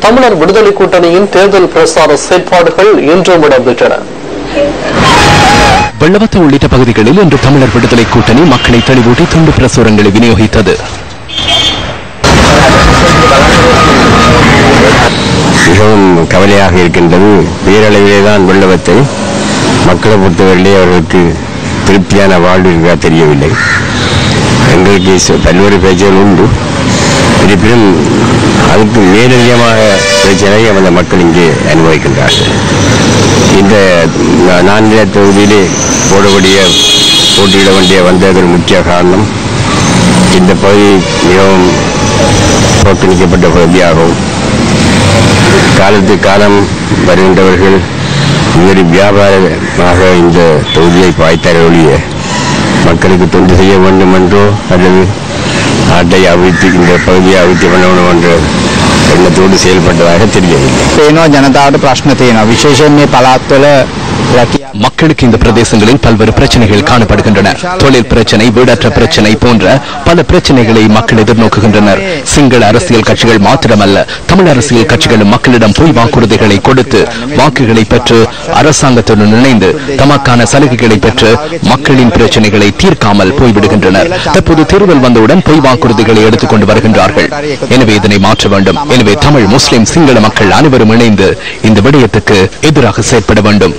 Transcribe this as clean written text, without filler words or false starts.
தமிழர் விடுதலை கூட்டணியின் தேர்தல் பிரசார செயற்பாடுகள் இன்றும் இடம்பெற்றன. வெள்ளவத்த உள்ளிட்ட பகுதிகளில் இன்று தமிழர் விடுதலை கூட்டணி மக்களை தெளிவூட்டி துண்டு பிரசுரங்களை விநியோகித்தது. மிகவும் கவலையாக இருக்கின்றது. பேரளவிலேதான் வெள்ளவத்தை மக்களை பொறுத்தவரையிலே அவர்களுக்கு திருப்தியான வாழ்வு இருக்கா தெரியவில்லை. எங்களுக்கு பல்வேறு பிரச்சனைகள் உண்டு. இருப்பினும் அதுக்கு மேலதிகமாக பிரச்சனை அந்த மக்கள் இங்கே அனுபவிக்கின்றார்கள். இந்த 4 தொகுதியிலே போட்டியிட வேண்டிய வந்ததற்கு முக்கிய காரணம் இந்த பகுதி மிகவும் புறக்கணிக்கப்பட்ட பகுதியாகவும் காலத்துக்கு காலம் வருகின்றவர்கள் வேறு வியாபாரமாக இந்த தொகுதியை பாய்த்தார ஒழிய மக்களுக்கு தொண்டு செய்ய வேண்டும் என்றோ அல்லது நாட்டை அவிழ்த்து இந்த பகுதியை அவிழ்த்து பண்ண வேண்டும் என்ற எண்ணத்தோடு செயல்பட்டதாக தெரியவில்லை. ஜனதாவோட பிரச்சனை விசேஷமே பலாத்துல மக்களுக்கு இந்த பிரதேசங்களில் பல்வேறு பிரச்சனைகள் காணப்படுகின்றன. தொழில் பிரச்சனை, வீடற்ற பிரச்சனை போன்ற பல பிரச்சனைகளை மக்கள் எதிர்நோக்குகின்றனர். சிங்கள அரசியல் கட்சிகள் மாத்திரமல்ல, தமிழ் அரசியல் கட்சிகளும் மக்களிடம் பொய் வாக்குறுதிகளை கொடுத்து வாக்குகளை பெற்று அரசாங்கத்துடன் இணைந்து தமக்கான சலுகைகளை பெற்று மக்களின் பிரச்சனைகளை தீர்க்காமல் போய்விடுகின்றனர். தற்போது தேர்தல் வந்தவுடன் பொய் வாக்குறுதிகளை எடுத்துக் கொண்டு வருகின்றார்கள். எனவே இதனை மாற்ற வேண்டும். எனவே தமிழ், முஸ்லிம், சிங்கள மக்கள் அனைவரும் இணைந்து இந்த விடயத்துக்கு எதிராக செயற்பட வேண்டும்.